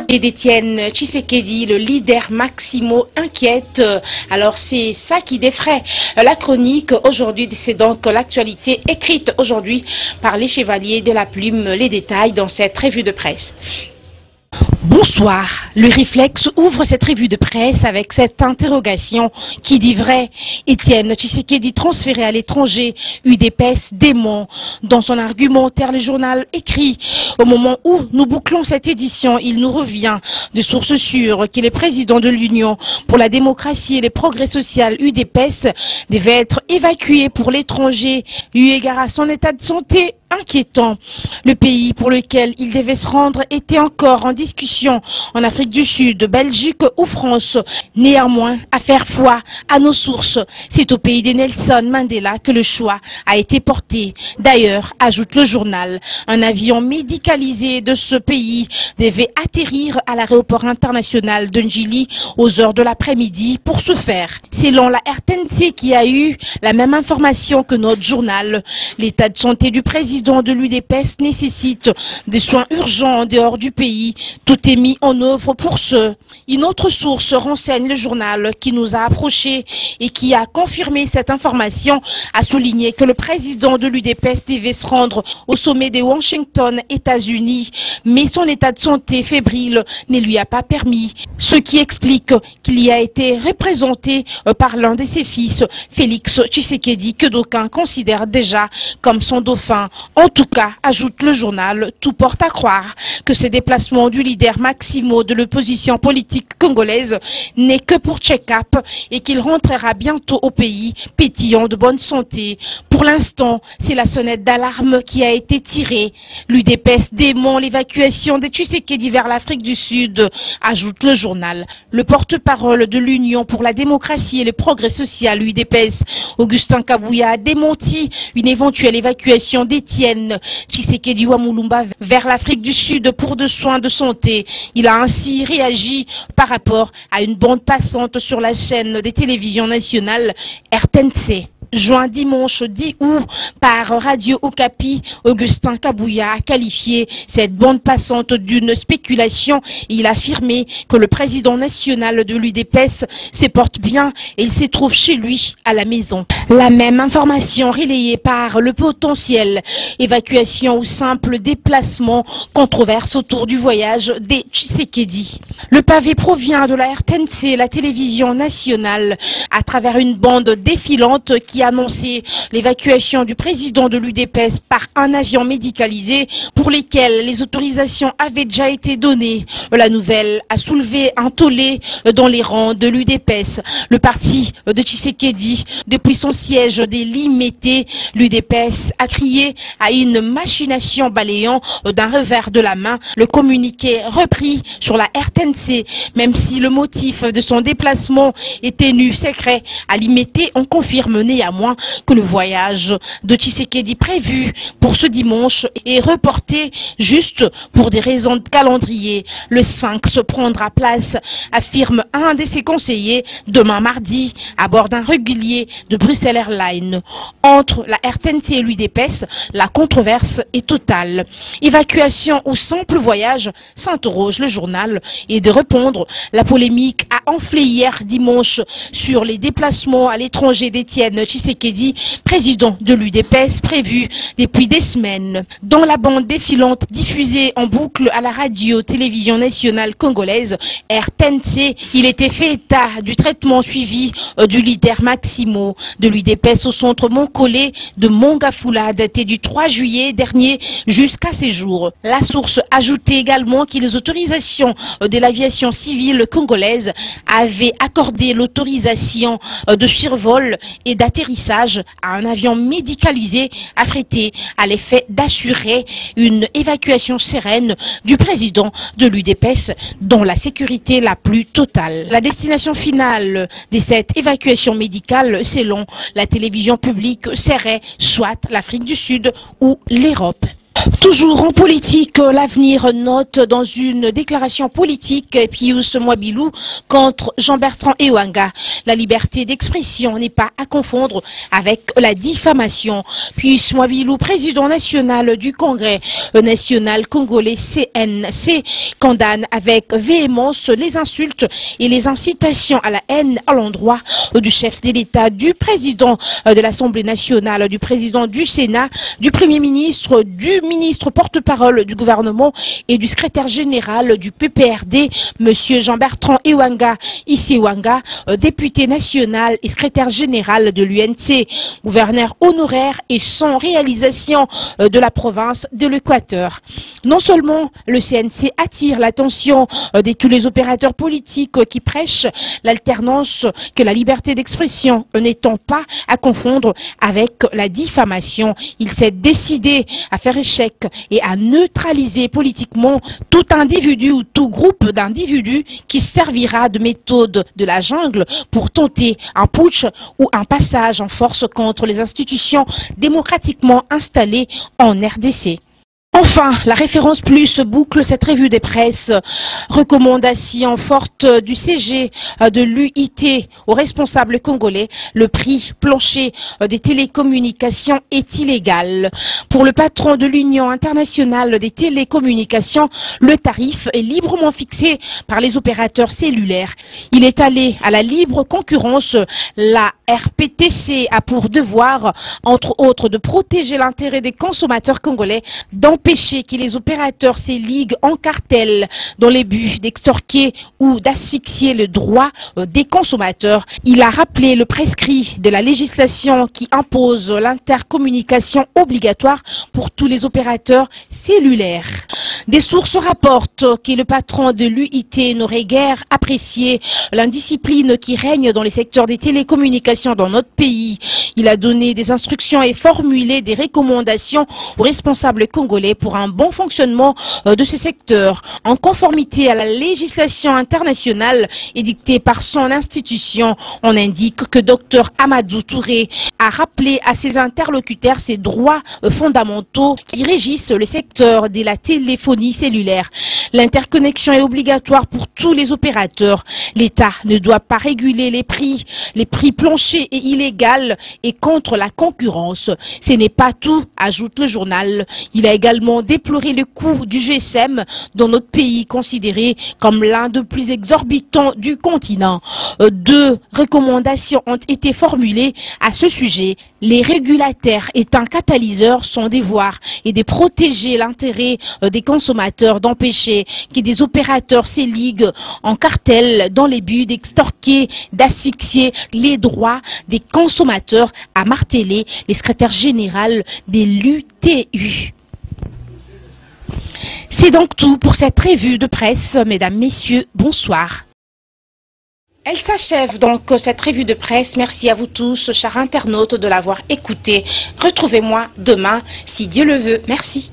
Et d'Étienne Tshisekedi, le leader Maximo, inquiète. Alors c'est ça qui défraie la chronique aujourd'hui. C'est donc l'actualité écrite aujourd'hui par les Chevaliers de la Plume. Les détails dans cette revue de presse. Bonsoir. Le Réflexe ouvre cette revue de presse avec cette interrogation qui dit vrai. Étienne Tshisekedi transféré à l'étranger, UDPS dément. Dans son argumentaire, le journal écrit au moment où nous bouclons cette édition, il nous revient de sources sûres qu'il est président de l'Union pour la démocratie et les progrès sociaux UDPS devait être évacué pour l'étranger, eu égard à son état de santé inquiétant. Le pays pour lequel il devait se rendre était encore en discussion en Afrique du Sud, Belgique ou France. Néanmoins, à faire foi à nos sources, c'est au pays de Nelson Mandela que le choix a été porté. D'ailleurs, ajoute le journal, un avion médicalisé de ce pays devait atterrir à l'aéroport international de Njili aux heures de l'après-midi pour ce faire. Selon la RTNC qui a eu la même information que notre journal, l'état de santé du président de l'UDPS nécessite des soins urgents en dehors du pays. Tout est mis en œuvre pour ce. Une autre source renseigne le journal qui nous a approchés et qui a confirmé cette information, a souligné que le président de l'UDPS devait se rendre au sommet de Washington, États-Unis, mais son état de santé fébrile ne lui a pas permis. Ce qui explique qu'il y a été représenté par l'un de ses fils, Félix Tshisekedi, que d'aucuns considèrent déjà comme son dauphin. En tout cas, ajoute le journal, tout porte à croire que ce déplacement du leader Maximo de l'opposition politique congolaise n'est que pour check-up et qu'il rentrera bientôt au pays pétillant de bonne santé. Pour l'instant, c'est la sonnette d'alarme qui a été tirée. L'UDPS dément l'évacuation des Tshisekedi vers l'Afrique du Sud, ajoute le journal. Le porte-parole de l'Union pour la démocratie et le progrès social, l'UDPS, Augustin Kabouya, a démenti une éventuelle évacuation d'Étienne Tshisekedi Wamulumba vers l'Afrique du Sud pour des soins de santé. Il a ainsi réagi par rapport à une bande passante sur la chaîne des télévisions nationales RTNC. Joint dimanche 10 août par Radio Okapi, Augustin Kabouya a qualifié cette bande passante d'une spéculation et il a affirmé que le président national de l'UDPS se porte bien et il se trouve chez lui à la maison. La même information relayée par le potentiel évacuation ou simple déplacement, controverse autour du voyage des Tshisekedi. Le pavé provient de la RTNC, la télévision nationale, à travers une bande défilante qui a annoncé l'évacuation du président de l'UDPS par un avion médicalisé pour lesquels les autorisations avaient déjà été données. La nouvelle a soulevé un tollé dans les rangs de l'UDPS. Le parti de Tshisekedi, depuis son siège des Limité, l'UDPS a crié à une machination balayant d'un revers de la main le communiqué repris sur la RTNC, même si le motif de son déplacement est tenu secret. À Limité, on confirme néanmoins que le voyage de Tshisekedi prévu pour ce dimanche est reporté juste pour des raisons de calendrier. Le Sphinx prendra place, affirme un de ses conseillers, demain mardi à bord d'un régulier de Bruxelles Airlines. Entre la RTNC et l'UDPS, la controverse est totale. Évacuation ou simple voyage, s'interroge le journal, et de répondre, la polémique a enflé hier dimanche sur les déplacements à l'étranger d'Étienne Tshisekedi, président de l'UDPS, prévu depuis des semaines. Dans la bande défilante diffusée en boucle à la radio-télévision nationale congolaise RTNC, il était fait état du traitement suivi du leader Maximo de l'UDPS au centre Montcollet de Mongafula, daté du 3 juillet dernier jusqu'à ces jours. La source ajoutait également que les autorisations de l'aviation civile congolaise avaient accordé l'autorisation de survol et d'atterrissage à un avion médicalisé affrété à l'effet d'assurer une évacuation sereine du président de l'UDPS dans la sécurité la plus totale. La destination finale de cette évacuation médicale, selon la télévision publique, serait soit l'Afrique du Sud ou l'Europe. Toujours en politique, l'avenir note dans une déclaration politique Pius Mwabilou contre Jean-Bertrand Ewanga. La liberté d'expression n'est pas à confondre avec la diffamation. Pius Mwabilou, président national du Congrès national congolais CNC, condamne avec véhémence les insultes et les incitations à la haine à l'endroit du chef de l'État, du président de l'Assemblée nationale, du président du Sénat, du Premier ministre, du ministre porte-parole du gouvernement et du secrétaire général du PPRD, M. Jean-Bertrand Ewanga Issewanga, député national et secrétaire général de l'UNC, gouverneur honoraire et sans réalisation de la province de l'Équateur. Non seulement le CNC attire l'attention de tous les opérateurs politiques qui prêchent l'alternance que la liberté d'expression n'étant pas à confondre avec la diffamation, il s'est décidé à faire échec et à neutraliser politiquement tout individu ou tout groupe d'individus qui servira de méthode de la jungle pour tenter un putsch ou un passage en force contre les institutions démocratiquement installées en RDC. Enfin, la référence plus boucle cette revue des presses. Recommandation forte du CG de l'UIT aux responsables congolais. Le prix plancher des télécommunications est illégal. Pour le patron de l'Union internationale des télécommunications, le tarif est librement fixé par les opérateurs cellulaires. Il est allé à la libre concurrence. La RPTC a pour devoir, entre autres, de protéger l'intérêt des consommateurs congolais, d'empêcher que les opérateurs se liguent en cartel dans les buts d'extorquer ou d'asphyxier le droit des consommateurs. Il a rappelé le prescrit de la législation qui impose l'intercommunication obligatoire pour tous les opérateurs cellulaires. Des sources rapportent que le patron de l'UIT n'aurait guère apprécié l'indiscipline qui règne dans les secteurs des télécommunications dans notre pays. Il a donné des instructions et formulé des recommandations aux responsables congolais pour un bon fonctionnement de ce secteur, en conformité à la législation internationale édictée par son institution. On indique que Dr Amadou Touré a rappelé à ses interlocuteurs ses droits fondamentaux qui régissent le secteur de la téléphonie cellulaire. L'interconnexion est obligatoire pour tous les opérateurs. L'État ne doit pas réguler les prix. Les prix planchers et illégaux et contre la concurrence. Ce n'est pas tout, ajoute le journal. Il a également déploré le coût du GSM dans notre pays, considéré comme l'un des plus exorbitants du continent. Deux recommandations ont été formulées à ce sujet. Les régulateurs étant catalyseurs sont devoir et de protéger l'intérêt des consommateurs, d'empêcher que des opérateurs se liguent en cartel dans les buts d'extorquer, d'asphyxier les droits des consommateurs, a martelé le secrétaire général de l'UTU. C'est donc tout pour cette revue de presse. Mesdames, Messieurs, bonsoir. Elle s'achève donc cette revue de presse. Merci à vous tous, chers internautes, de l'avoir écoutée. Retrouvez-moi demain, si Dieu le veut. Merci.